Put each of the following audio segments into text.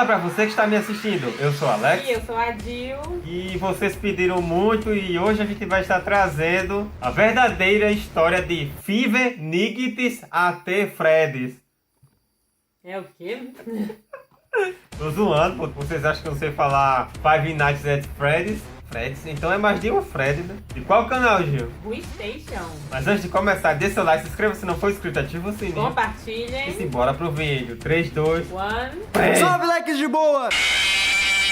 pra você que está me assistindo. Eu sou o Alex. E eu sou a Dil. E vocês pediram muito e hoje a gente vai estar trazendo a verdadeira história de Five Nights at Freddy's. É o quê? Tô zoando, pô. Vocês acham que eu sei falar Five Nights at Freddy's? Então é mais de um Freddy, né? De qual canal, Gil? PlayStation. Mas antes de começar, dê seu like, se inscreva se não for inscrito, ativa o sininho. E Compartilhem. simbora pro vídeo. 3, 2, 1. Salve, likes de boa!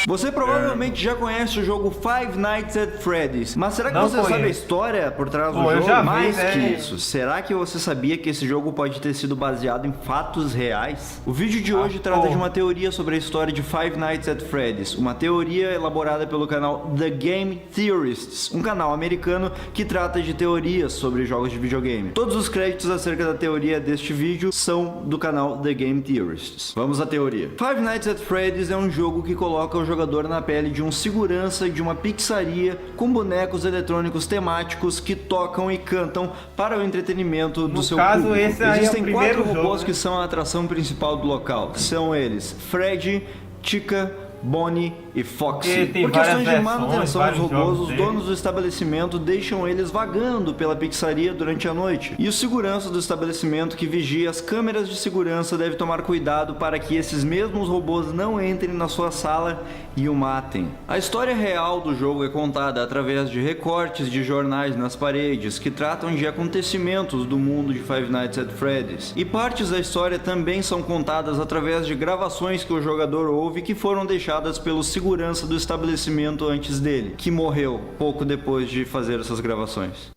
Você provavelmente já conhece o jogo Five Nights at Freddy's, mas será que Não você sabe a conheço. história por trás do Pô, eu jogo? já vi, Mais né? que isso, será que você sabia que esse jogo pode ter sido baseado em fatos reais? O vídeo de hoje trata pô. de uma teoria sobre a história de Five Nights at Freddy's, uma teoria elaborada pelo canal The Game Theorists, um canal americano que trata de teorias sobre jogos de videogame. Todos os créditos acerca da teoria deste vídeo são do canal The Game Theorists. Vamos à teoria. Five Nights at Freddy's é um jogo que coloca o jogador na pele de um segurança de uma pizzaria com bonecos eletrônicos temáticos que tocam e cantam para o entretenimento do seu caso, público. esse aí é o Existem primeiro 4 robôs jogo, que são a atração principal do local. São eles Freddy, Chica, Bonnie e Foxy. Porque tem Por questões de várias manutenção dos versões, vários robôs, jogos os donos do estabelecimento deixam eles vagando pela pizzaria durante a noite. E o segurança do estabelecimento que vigia as câmeras de segurança deve tomar cuidado para que esses mesmos robôs não entrem na sua sala e o matem. A história real do jogo é contada através de recortes de jornais nas paredes que tratam de acontecimentos do mundo de Five Nights at Freddy's. E partes da história também são contadas através de gravações que o jogador ouve que foram deixadas pelo segurança do estabelecimento antes dele, que morreu pouco depois de fazer essas gravações.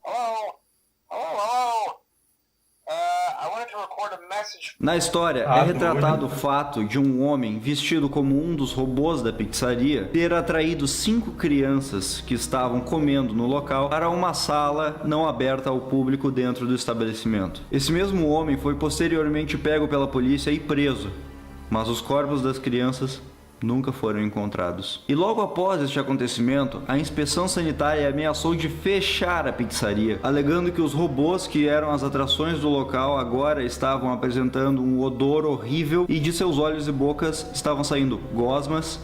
Na história, é retratado o fato de um homem vestido como um dos robôs da pizzaria ter atraído 5 crianças que estavam comendo no local para uma sala não aberta ao público dentro do estabelecimento. Esse mesmo homem foi posteriormente pego pela polícia e preso, mas os corpos das crianças nunca foram encontrados. E logo após este acontecimento, a inspeção sanitária ameaçou de fechar a pizzaria, alegando que os robôs que eram as atrações do local agora estavam apresentando um odor horrível e de seus olhos e bocas estavam saindo gosmas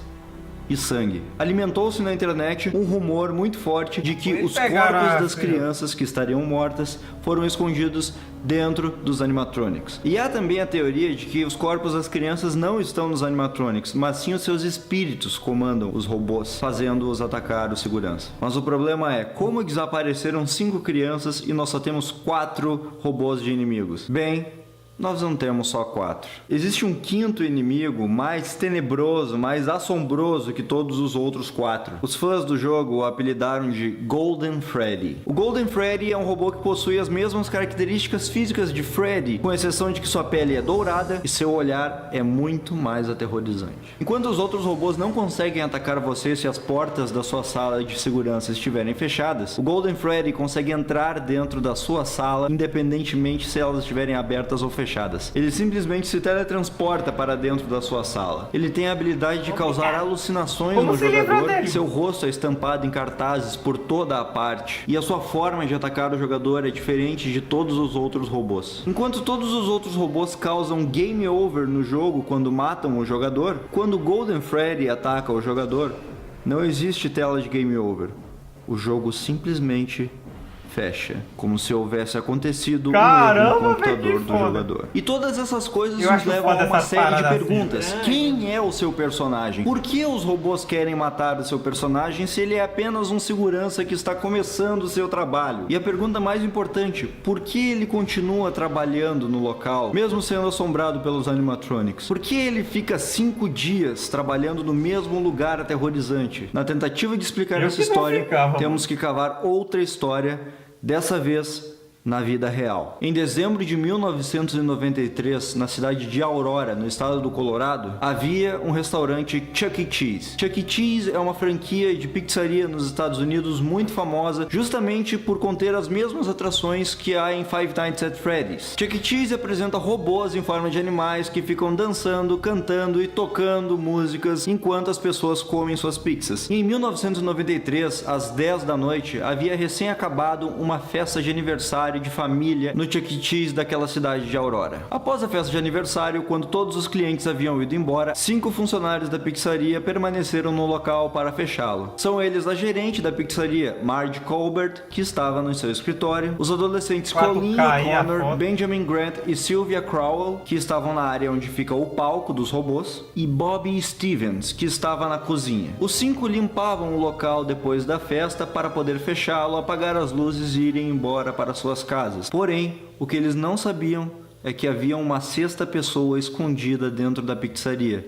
e sangue. Alimentou-se na internet um rumor muito forte de que os corpos das crianças que estariam mortas foram escondidos dentro dos animatronics. E há também a teoria de que os corpos das crianças não estão nos animatronics, mas sim os seus espíritos comandam os robôs, fazendo-os atacar o segurança. Mas o problema é, como desapareceram 5 crianças e nós só temos 4 robôs de inimigos? Bem, nós não temos só 4. Existe um 5º inimigo mais tenebroso, mais assombroso que todos os outros 4. Os fãs do jogo o apelidaram de Golden Freddy. O Golden Freddy é um robô que possui as mesmas características físicas de Freddy, com exceção de que sua pele é dourada e seu olhar é muito mais aterrorizante. Enquanto os outros robôs não conseguem atacar você se as portas da sua sala de segurança estiverem fechadas, o Golden Freddy consegue entrar dentro da sua sala, independentemente se elas estiverem abertas ou fechadas. Ele simplesmente se teletransporta para dentro da sua sala. Ele tem a habilidade de causar alucinações no jogador, seu rosto é estampado em cartazes por toda a parte, e a sua forma de atacar o jogador é diferente de todos os outros robôs. Enquanto todos os outros robôs causam game over no jogo quando matam o jogador, quando o Golden Freddy ataca o jogador, não existe tela de game over. O jogo simplesmente fecha, como se houvesse acontecido um erro no computador do jogador. E todas essas coisas nos levam a uma série de perguntas. Assim, quem é o seu personagem? Por que os robôs querem matar o seu personagem se ele é apenas um segurança que está começando o seu trabalho? E a pergunta mais importante, por que ele continua trabalhando no local, mesmo sendo assombrado pelos animatronics? Por que ele fica 5 dias trabalhando no mesmo lugar aterrorizante? Na tentativa de explicar essa história, temos que cavar outra história, dessa vez na vida real. Em dezembro de 1993, na cidade de Aurora, no estado do Colorado, havia um restaurante Chuck E. Cheese. Chuck E. Cheese é uma franquia de pizzaria nos Estados Unidos muito famosa, justamente por conter as mesmas atrações que há em Five Nights at Freddy's. Chuck E. Cheese apresenta robôs em forma de animais que ficam dançando, cantando e tocando músicas enquanto as pessoas comem suas pizzas. E em 1993, às 10 da noite, havia recém acabado uma festa de aniversário aniversário de família no Chuck E. Cheese daquela cidade de Aurora. Após a festa de aniversário, quando todos os clientes haviam ido embora, 5 funcionários da pizzaria permaneceram no local para fechá-lo. São eles a gerente da pizzaria, Marge Colbert, que estava no seu escritório, os adolescentes 4K Colleen aí a Connor, foto. Benjamin Grant e Sylvia Crowell, que estavam na área onde fica o palco dos robôs, e Bobby Stevens, que estava na cozinha. Os 5 limpavam o local depois da festa para poder fechá-lo, apagar as luzes e irem embora para suas casas. Porém, o que eles não sabiam é que havia uma 6ª pessoa escondida dentro da pizzaria,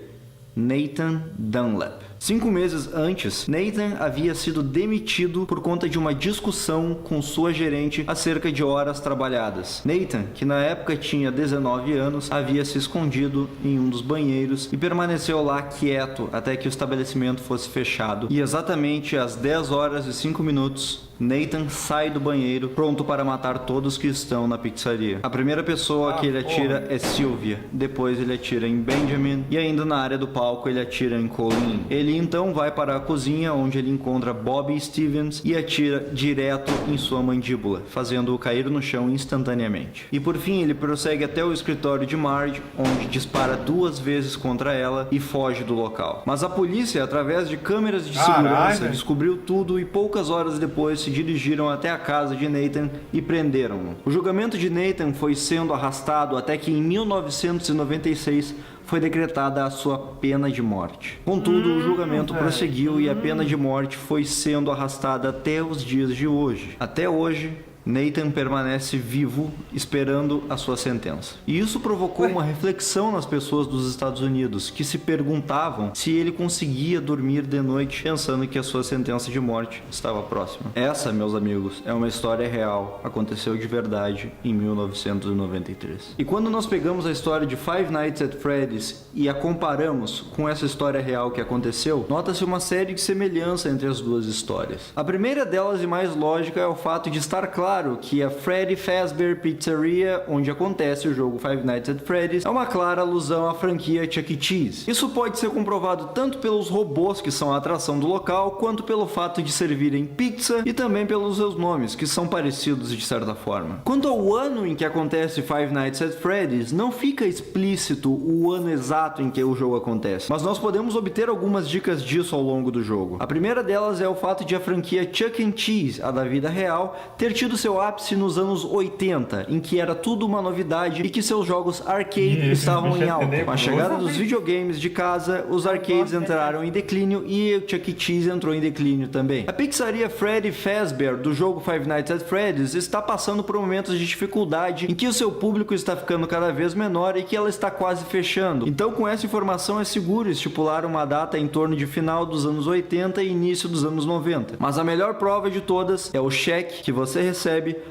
Nathan Dunlap. 5 meses antes, Nathan havia sido demitido por conta de uma discussão com sua gerente acerca de horas trabalhadas. Nathan, que na época tinha 19 anos, havia se escondido em um dos banheiros e permaneceu lá quieto até que o estabelecimento fosse fechado. E exatamente às 10 horas e 5 minutos, Nathan sai do banheiro, pronto para matar todos que estão na pizzaria. A primeira pessoa que ele atira é Sylvia, depois ele atira em Benjamin e ainda na área do palco ele atira em Colleen. Ele então vai para a cozinha, onde ele encontra Bobby Stevens e atira direto em sua mandíbula, fazendo-o cair no chão instantaneamente. E por fim ele prossegue até o escritório de Marge, onde dispara 2 vezes contra ela e foge do local. Mas a polícia, através de câmeras de segurança, descobriu tudo e poucas horas depois se dirigiram até a casa de Nathan e prenderam-no. O julgamento de Nathan foi sendo arrastado até que em 1996 foi decretada a sua pena de morte. Contudo, o julgamento prosseguiu e a pena de morte foi sendo arrastada até os dias de hoje. Até hoje, Nathan permanece vivo, esperando a sua sentença. E isso provocou uma reflexão nas pessoas dos Estados Unidos, que se perguntavam se ele conseguia dormir de noite pensando que a sua sentença de morte estava próxima. Essa, meus amigos, é uma história real, aconteceu de verdade em 1993. E quando nós pegamos a história de Five Nights at Freddy's e a comparamos com essa história real que aconteceu, nota-se uma série de semelhança entre as duas histórias. A primeira delas e mais lógica é o fato de estar claro que a Freddy Fazbear Pizzeria, onde acontece o jogo Five Nights at Freddy's, é uma clara alusão à franquia Chuck E. Cheese. Isso pode ser comprovado tanto pelos robôs que são a atração do local, quanto pelo fato de servirem pizza e também pelos seus nomes, que são parecidos de certa forma. Quanto ao ano em que acontece Five Nights at Freddy's, não fica explícito o ano exato em que o jogo acontece, mas nós podemos obter algumas dicas disso ao longo do jogo. A primeira delas é o fato de a franquia Chuck E. Cheese, a da vida real, ter tido seu ápice nos anos 80, em que era tudo uma novidade e que seus jogos arcade estavam em alta. Com a chegada dos videogames de casa, os arcades entraram em declínio e o Chuck E. Cheese entrou em declínio também. A pizzaria Freddy Fazbear do jogo Five Nights at Freddy's está passando por momentos de dificuldade em que o seu público está ficando cada vez menor e que ela está quase fechando. Então, com essa informação é seguro estipular uma data em torno de final dos anos 80 e início dos anos 90. Mas a melhor prova de todas é o cheque que você recebe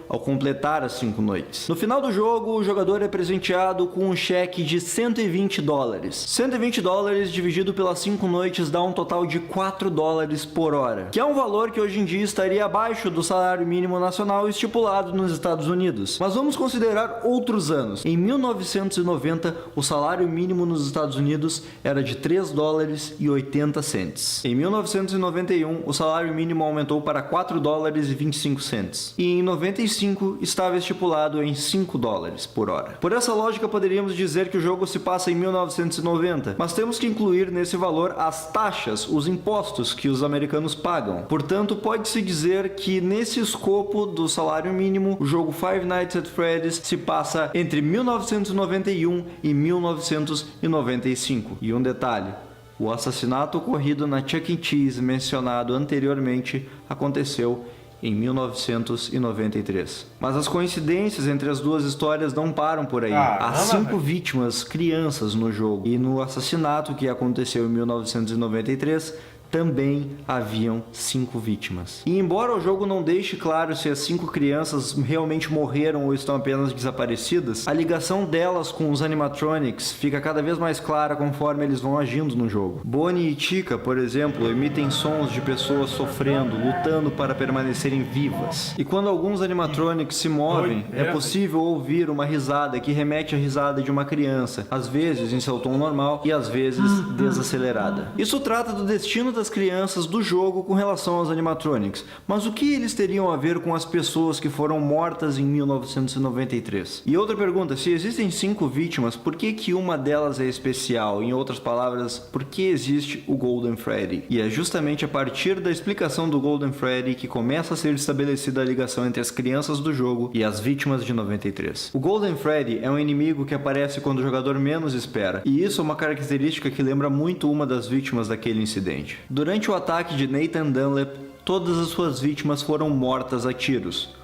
ao completar as 5 noites. No final do jogo, o jogador é presenteado com um cheque de $120. $120 dividido pelas 5 noites dá um total de $4 por hora, que é um valor que hoje em dia estaria abaixo do salário mínimo nacional estipulado nos Estados Unidos. Mas vamos considerar outros anos. Em 1990, o salário mínimo nos Estados Unidos era de $3,80. Em 1991, o salário mínimo aumentou para $4,25. E em 95 estava estipulado em $5 por hora. Por essa lógica, poderíamos dizer que o jogo se passa em 1990, mas temos que incluir nesse valor as taxas, os impostos que os americanos pagam. Portanto, pode-se dizer que nesse escopo do salário mínimo, o jogo Five Nights at Freddy's se passa entre 1991 e 1995. E um detalhe: o assassinato ocorrido na Chuck E. Cheese mencionado anteriormente aconteceu em 1993. Mas as coincidências entre as duas histórias não param por aí. Há 5 vítimas, crianças, no jogo. E no assassinato que aconteceu em 1993, também haviam 5 vítimas. E embora o jogo não deixe claro se as 5 crianças realmente morreram ou estão apenas desaparecidas, a ligação delas com os animatronics fica cada vez mais clara conforme eles vão agindo no jogo. Bonnie e Chica, por exemplo, emitem sons de pessoas sofrendo, lutando para permanecerem vivas. E quando alguns animatronics se movem, é possível ouvir uma risada que remete à risada de uma criança, às vezes em seu tom normal e às vezes desacelerada. Isso trata do destino das crianças do jogo com relação aos animatronics. Mas o que eles teriam a ver com as pessoas que foram mortas em 1993? E outra pergunta, se existem 5 vítimas, por que uma delas é especial? Em outras palavras, por que existe o Golden Freddy? E é justamente a partir da explicação do Golden Freddy que começa a ser estabelecida a ligação entre as crianças do jogo e as vítimas de 93. O Golden Freddy é um inimigo que aparece quando o jogador menos espera, e isso é uma característica que lembra muito uma das vítimas daquele incidente. Durante o ataque de Nathan Dunlap, todas as suas vítimas foram mortas a tiros,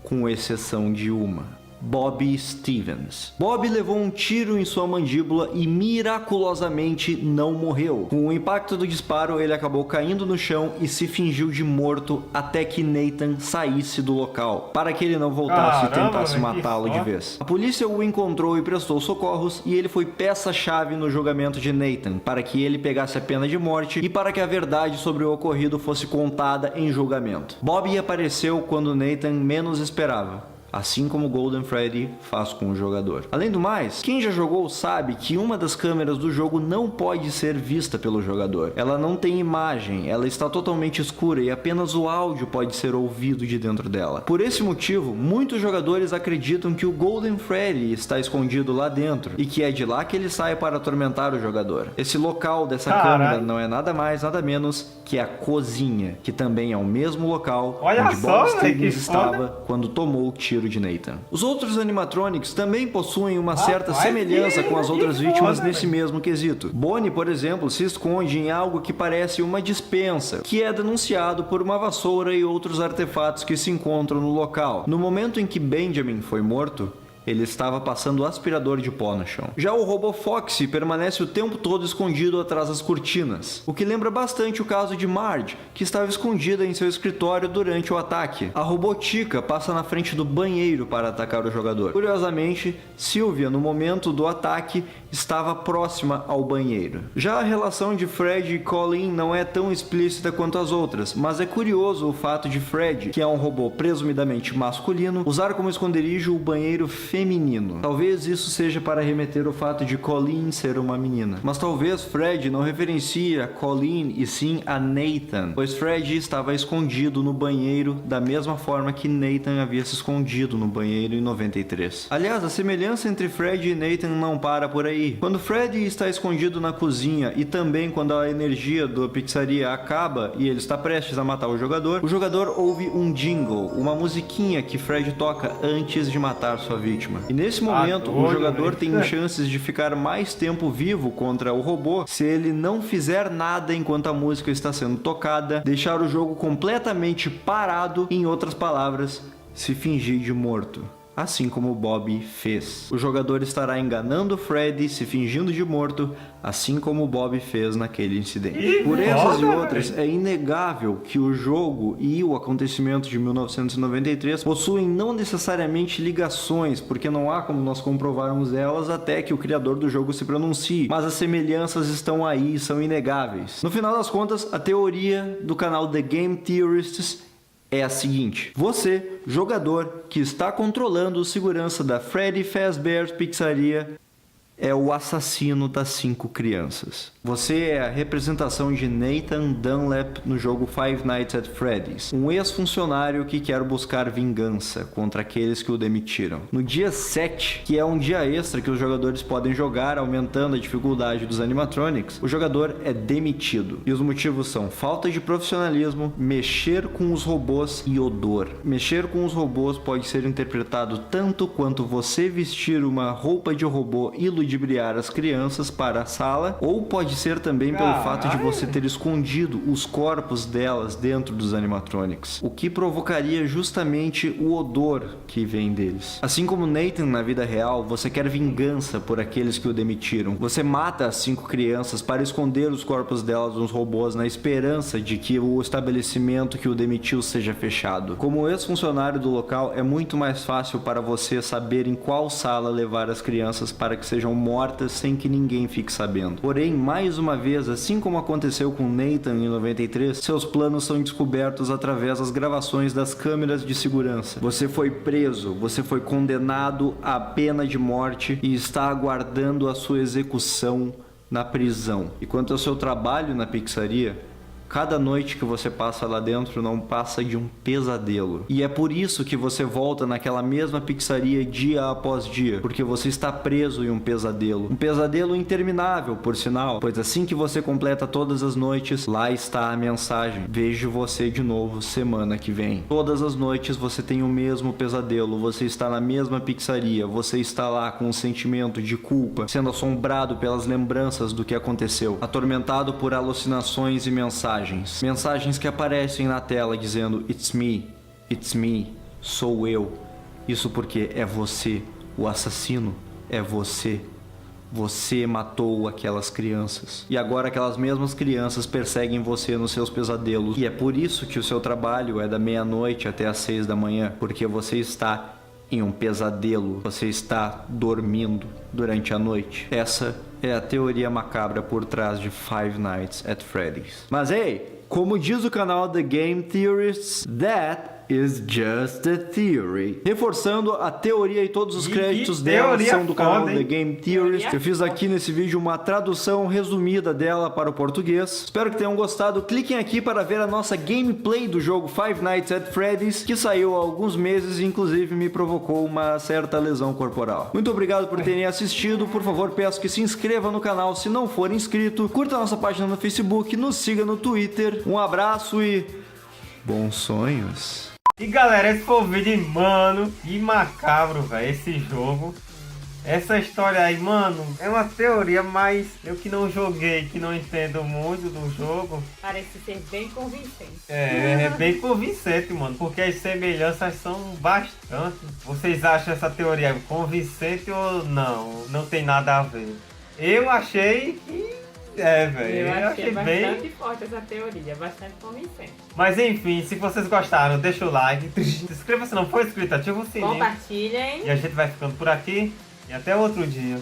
com exceção de uma. Bobby Stevens. Bobby levou um tiro em sua mandíbula e miraculosamente não morreu. Com o impacto do disparo, ele acabou caindo no chão e se fingiu de morto até que Nathan saísse do local, para que ele não voltasse e tentasse matá-lo de vez. A polícia o encontrou e prestou socorros, e ele foi peça-chave no julgamento de Nathan, para que ele pegasse a pena de morte e para que a verdade sobre o ocorrido fosse contada em julgamento. Bobby apareceu quando Nathan menos esperava, assim como Golden Freddy faz com o jogador. Além do mais, quem já jogou sabe que uma das câmeras do jogo não pode ser vista pelo jogador. Ela não tem imagem, ela está totalmente escura e apenas o áudio pode ser ouvido de dentro dela. Por esse motivo, muitos jogadores acreditam que o Golden Freddy está escondido lá dentro e que é de lá que ele sai para atormentar o jogador. Esse local dessa câmera não é nada mais, nada menos que a cozinha, que também é o mesmo local onde Bob Stevens estava quando tomou o tiro de Nathan. Os outros animatronics também possuem uma certa semelhança com as outras vítimas nesse mesmo quesito. Bonnie, por exemplo, se esconde em algo que parece uma despensa, que é denunciado por uma vassoura e outros artefatos que se encontram no local. No momento em que Benjamin foi morto, ele estava passando aspirador de pó no chão. Já o robô Foxy permanece o tempo todo escondido atrás das cortinas, o que lembra bastante o caso de Marge, que estava escondida em seu escritório durante o ataque. A robô Chica passa na frente do banheiro para atacar o jogador. Curiosamente, Sylvia, no momento do ataque, estava próxima ao banheiro. Já a relação de Fred e Colleen não é tão explícita quanto as outras, mas é curioso o fato de Fred, que é um robô presumidamente masculino, usar como esconderijo o banheiro feminino. Talvez isso seja para remeter ao fato de Colleen ser uma menina. Mas talvez Fred não referencie a Colleen e sim a Nathan, pois Fred estava escondido no banheiro da mesma forma que Nathan havia se escondido no banheiro em 93. Aliás, a semelhança entre Fred e Nathan não para por aí. Quando Fred está escondido na cozinha e também quando a energia da pizzaria acaba e ele está prestes a matar o jogador ouve um jingle, uma musiquinha que Fred toca antes de matar sua vítima. E nesse momento, o jogador tem chances de ficar mais tempo vivo contra o robô se ele não fizer nada enquanto a música está sendo tocada, deixar o jogo completamente parado, em outras palavras, se fingir de morto. Assim como o Bobby fez. O jogador estará enganando Freddy, se fingindo de morto, assim como o Bobby fez naquele incidente. Por essas e outras, é inegável que o jogo e o acontecimento de 1993 possuem não necessariamente ligações, porque não há como nós comprovarmos elas até que o criador do jogo se pronuncie, mas as semelhanças estão aí e são inegáveis. No final das contas, a teoria do canal The Game Theorists é a seguinte: você, jogador, que está controlando a segurança da Freddy Fazbear's Pizzaria, é o assassino das 5 crianças. Você é a representação de Nathan Dunlap no jogo Five Nights at Freddy's, um ex-funcionário que quer buscar vingança contra aqueles que o demitiram. No dia 7, que é um dia extra que os jogadores podem jogar aumentando a dificuldade dos animatronics, o jogador é demitido. E os motivos são falta de profissionalismo, mexer com os robôs e odor. Mexer com os robôs pode ser interpretado tanto quanto você vestir uma roupa de robô e ludibriar as crianças para a sala, ou pode ser também pelo fato de você ter escondido os corpos delas dentro dos animatronics, o que provocaria justamente o odor que vem deles. Assim como Nathan na vida real, você quer vingança por aqueles que o demitiram. Você mata as 5 crianças para esconder os corpos delas nos robôs na esperança de que o estabelecimento que o demitiu seja fechado. Como ex-funcionário do local, é muito mais fácil para você saber em qual sala levar as crianças para que sejam mortas sem que ninguém fique sabendo. Porém, mais uma vez, assim como aconteceu com Nathan em 93, seus planos são descobertos através das gravações das câmeras de segurança. Você foi preso, você foi condenado à pena de morte e está aguardando a sua execução na prisão. E quanto ao seu trabalho na pizzaria, Cada noite que você passa lá dentro não passa de um pesadelo. E é por isso que você volta naquela mesma pizzaria dia após dia, porque você está preso em um pesadelo. Um pesadelo interminável, por sinal, pois assim que você completa todas as noites, lá está a mensagem: vejo você de novo semana que vem. Todas as noites você tem o mesmo pesadelo, você está na mesma pizzaria, você está lá com um sentimento de culpa, sendo assombrado pelas lembranças do que aconteceu, atormentado por alucinações e mensagens. Mensagens que aparecem na tela dizendo it's me, sou eu. Isso porque é você, o assassino é você. Você matou aquelas crianças. E agora aquelas mesmas crianças perseguem você nos seus pesadelos. E é por isso que o seu trabalho é da meia-noite até às 6 da manhã. Porque você está em um pesadelo. Você está dormindo durante a noite. Essa é a teoria macabra por trás de Five Nights at Freddy's. Mas ei, como diz o canal The Game Theorists, that is just a theory. Reforçando, a teoria e todos os créditos dela são do canal The Game Theorists. Eu fiz aqui nesse vídeo uma tradução resumida dela para o português. Espero que tenham gostado. Cliquem aqui para ver a nossa gameplay do jogo Five Nights at Freddy's, que saiu há alguns meses e inclusive me provocou uma certa lesão corporal. Muito obrigado por terem assistido. Por favor, peço que se inscreva no canal se não for inscrito. Curta a nossa página no Facebook, nos siga no Twitter. Um abraço e bons sonhos. E galera, esse foi o vídeo, mano, que macabro, velho, esse jogo. Essa história aí, mano, é uma teoria, mas eu que não joguei, que não entendo muito do jogo. Parece ser bem convincente. É bem convincente, mano, porque as semelhanças são bastante. Vocês acham essa teoria convincente ou não? Não tem nada a ver. Eu achei que... velho, Eu achei bastante bem forte essa teoria, bastante convincente. Mas enfim, se vocês gostaram, deixa o like, se inscreva se não for inscrito, ativa o sininho. Compartilhem. E a gente vai ficando por aqui e até outro dia.